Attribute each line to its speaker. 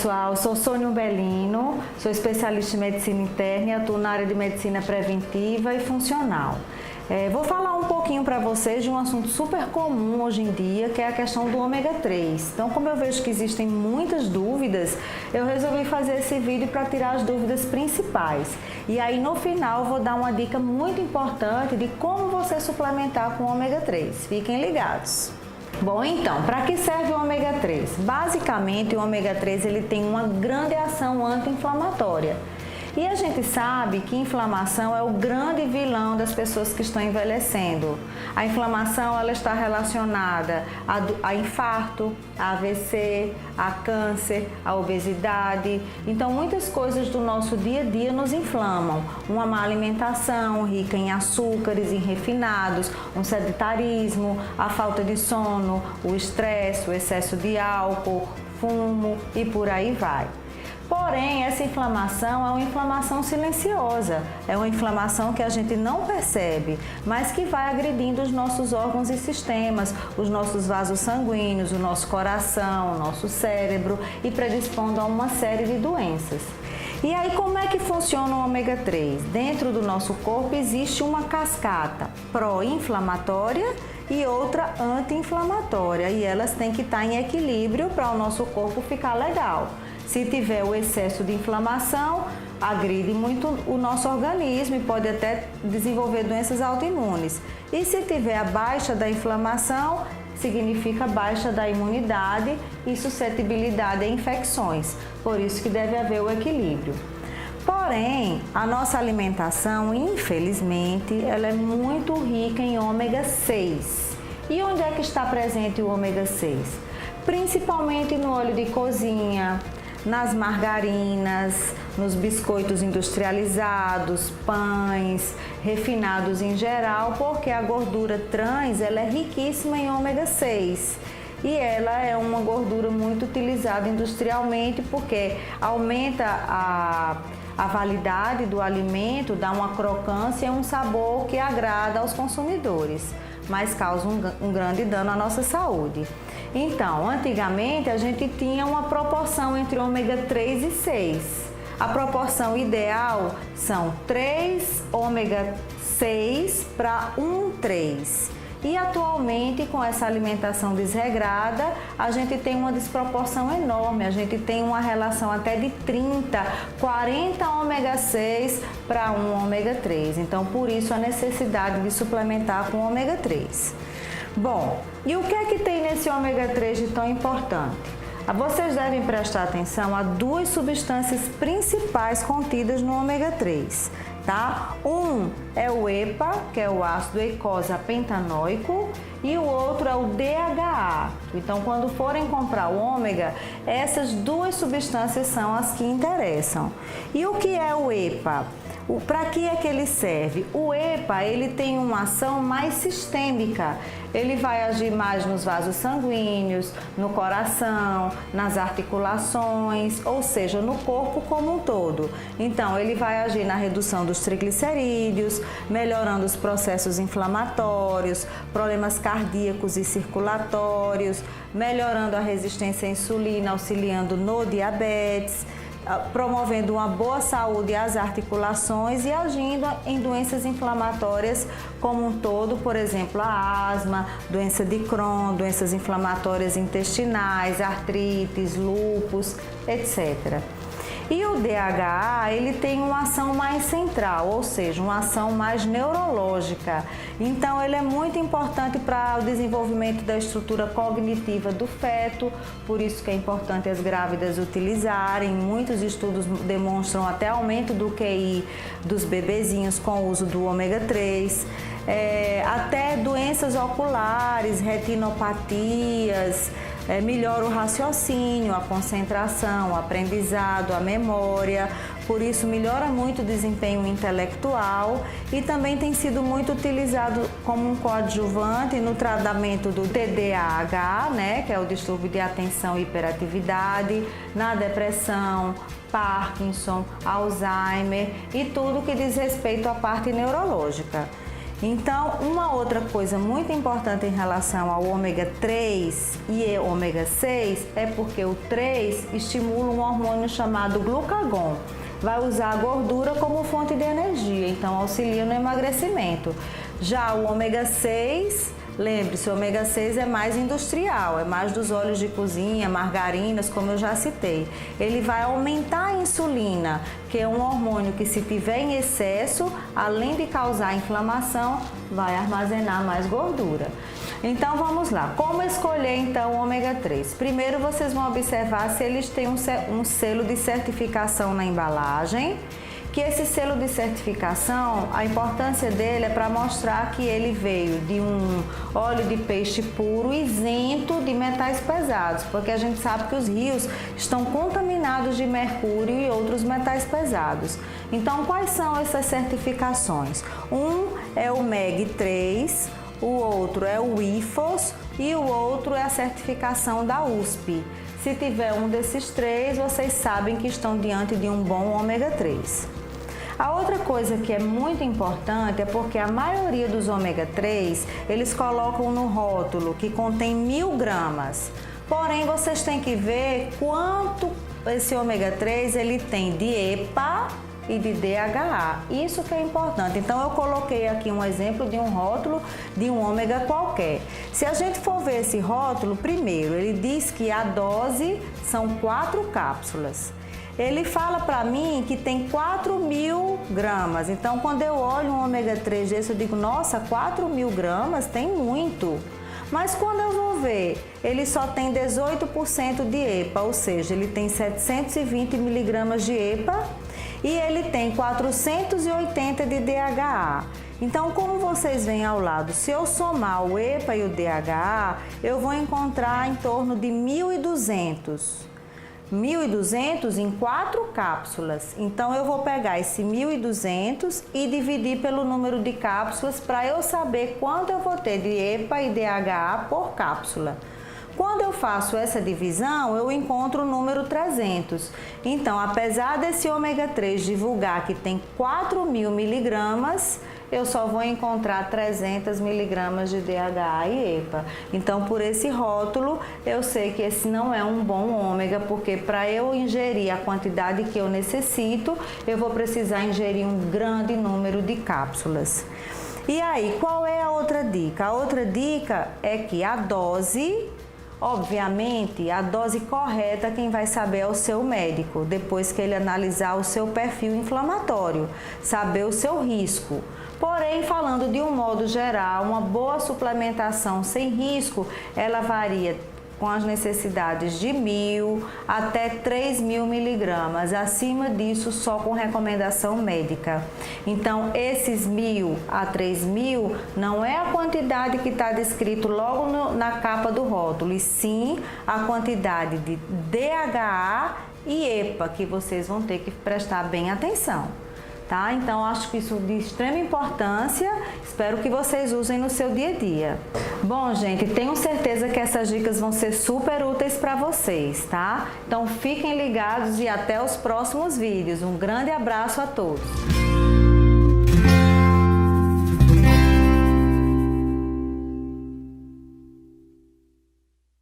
Speaker 1: pessoal, eu sou Sônia Umbelino, sou especialista em medicina interna e atuo na área de medicina preventiva e funcional. Vou falar um pouquinho para vocês de um assunto super comum hoje em dia, que é a questão do ômega 3. Então, como eu vejo que existem muitas dúvidas, eu resolvi fazer esse vídeo para tirar as dúvidas principais. E aí, no final, eu vou dar uma dica muito importante de como você suplementar com ômega 3. Fiquem ligados! Bom, então, para que serve o ômega 3? Basicamente, o ômega 3 ele tem uma grande ação anti-inflamatória. E a gente sabe que inflamação é o grande vilão das pessoas que estão envelhecendo. A inflamação ela está relacionada a infarto, a AVC, a câncer, a obesidade. Então, muitas coisas do nosso dia a dia nos inflamam. Uma má alimentação, rica em açúcares, em refinados, um sedentarismo, a falta de sono, o estresse, o excesso de álcool, fumo e por aí vai. Porém, essa inflamação é uma inflamação silenciosa, é uma inflamação que a gente não percebe, mas que vai agredindo os nossos ôrgãos e sistemas, os nossos vasos sanguíneos, o nosso coração, o nosso cérebro e predispondo a uma série de doenças. E aí, como é que funciona o ômega 3? Dentro do nosso corpo existe uma cascata pró-inflamatória e outra anti-inflamatória, e elas têm que estar em equilíbrio para o nosso corpo ficar legal. Se tiver o excesso de inflamação, agride muito o nosso organismo e pode até desenvolver doenças autoimunes. E se tiver a baixa da inflamação, significa baixa da imunidade e suscetibilidade a infecções. Por isso que deve haver o equilíbrio. Porém, a nossa alimentação, infelizmente, ela é muito rica em ômega 6. E onde é que está presente o ômega 6? Principalmente no óleo de cozinha, nas margarinas, nos biscoitos industrializados, pães, refinados em geral, porque a gordura trans ela é riquíssima em ômega 6. E ela é uma gordura muito utilizada industrialmente porque aumenta a validade do alimento, dá uma crocância e um sabor que agrada aos consumidores, mas causa um grande dano à nossa saúde. Então, antigamente a gente tinha uma proporção entre ômega 3 e 6. A proporção ideal são 3 ômega 6 para 1,3. E atualmente, com essa alimentação desregrada, a gente tem uma desproporção enorme. A gente tem uma relação até de 30, 40 ômega 6 para 1 ômega 3. Então, por isso a necessidade de suplementar com ômega 3. Bom, e o que é que tem nesse ômega 3 de tão importante? Vocês devem prestar atenção a duas substâncias principais contidas no ômega 3, tá? Um é o EPA, que é o ácido eicosapentanoico, e o outro é o DHA. Então, quando forem comprar o ômega, essas duas substâncias são as que interessam. E o que é o EPA? Para que é que ele serve? O EPA ele tem uma ação mais sistêmica. Ele vai agir mais nos vasos sanguíneos, no coração, nas articulações, ou seja, no corpo como um todo. Então, ele vai agir na redução dos triglicerídeos, melhorando os processos inflamatórios, problemas cardíacos e circulatórios, melhorando a resistência à insulina, auxiliando no diabetes, promovendo uma boa saúde às articulações e agindo em doenças inflamatórias como um todo, por exemplo, a asma, doença de Crohn, doenças inflamatórias intestinais, artrites, lúpus, etc. E o DHA, ele tem uma ação mais central, ou seja, uma ação mais neurológica. Então, ele é muito importante para o desenvolvimento da estrutura cognitiva do feto, por isso que é importante as grávidas utilizarem. Muitos estudos demonstram até aumento do QI dos bebezinhos com o uso do ômega 3. Até doenças oculares, retinopatias, melhora o raciocínio, a concentração, o aprendizado, a memória, por isso melhora muito o desempenho intelectual e também tem sido muito utilizado como um coadjuvante no tratamento do TDAH, né, que é o distúrbio de atenção e hiperatividade, na depressão, Parkinson, Alzheimer e tudo que diz respeito à parte neurológica. Então, uma outra coisa muito importante em relação ao ômega 3 e ômega 6 é porque o 3 estimula um hormônio chamado glucagon. Vai usar a gordura como fonte de energia, então auxilia no emagrecimento. Já o ômega 6, lembre-se, o ômega 6 é mais industrial, é mais dos óleos de cozinha, margarinas, como eu já citei. Ele vai aumentar a insulina, que é um hormônio que, se tiver em excesso, além de causar inflamação, vai armazenar mais gordura. Então vamos lá, como escolher então o ômega 3? Primeiro vocês vão observar se eles têm um selo de certificação na embalagem, que esse selo de certificação, a importância dele é para mostrar que ele veio de um óleo de peixe puro, isento de metais pesados, porque a gente sabe que os rios estão contaminados de mercúrio e outros metais pesados. Então, quais são essas certificações? Um é o MEG 3, o outro é o IFOS e o outro é a certificação da USP. Se tiver um desses três, vocês sabem que estão diante de um bom ômega 3. A outra coisa que é muito importante é porque a maioria dos ômega 3, eles colocam no rótulo que contém 1000 gramas. Porém, vocês têm que ver quanto esse ômega 3 ele tem de EPA e de DHA. Isso que é importante. Então, eu coloquei aqui um exemplo de um rótulo de um ômega qualquer. Se a gente for ver esse rótulo, primeiro, ele diz que a dose são 4 cápsulas. Ele fala para mim que tem 4.000 gramas. Então, quando eu olho um ômega 3 desse, eu digo, nossa, 4.000 gramas tem muito. Mas quando eu vou ver, ele só tem 18% de EPA, ou seja, ele tem 720 miligramas de EPA e ele tem 480 de DHA. Então, como vocês veem ao lado, se eu somar o EPA e o DHA, eu vou encontrar em torno de 1.200. 1.200 em 4 cápsulas. Então, eu vou pegar esse 1.200 e dividir pelo número de cápsulas para eu saber quanto eu vou ter de EPA e DHA por cápsula. Quando eu faço essa divisão, eu encontro o número 300. Então, apesar desse ômega 3 divulgar que tem 4.000 miligramas, eu só vou encontrar 300 miligramas de DHA e EPA. Então, por esse rótulo, eu sei que esse não é um bom ômega, porque para eu ingerir a quantidade que eu necessito, eu vou precisar ingerir um grande número de cápsulas. E aí, qual é a outra dica? A outra dica é que a dose, obviamente, a dose correta quem vai saber é o seu médico, depois que ele analisar o seu perfil inflamatório, saber o seu risco. Porém, falando de um modo geral, uma boa suplementação sem risco, ela varia com as necessidades de 1.000 até 3.000 miligramas. Acima disso, só com recomendação médica. Então, esses 1.000 a 3.000 não é a quantidade que está descrito logo na capa do rótulo, e sim a quantidade de DHA e EPA, que vocês vão ter que prestar bem atenção. Tá? Então, acho que isso é de extrema importância, espero que vocês usem no seu dia a dia. Bom, gente, tenho certeza que essas dicas vão ser super úteis para vocês, tá? Então, fiquem ligados e até os próximos vídeos. Um grande abraço a todos!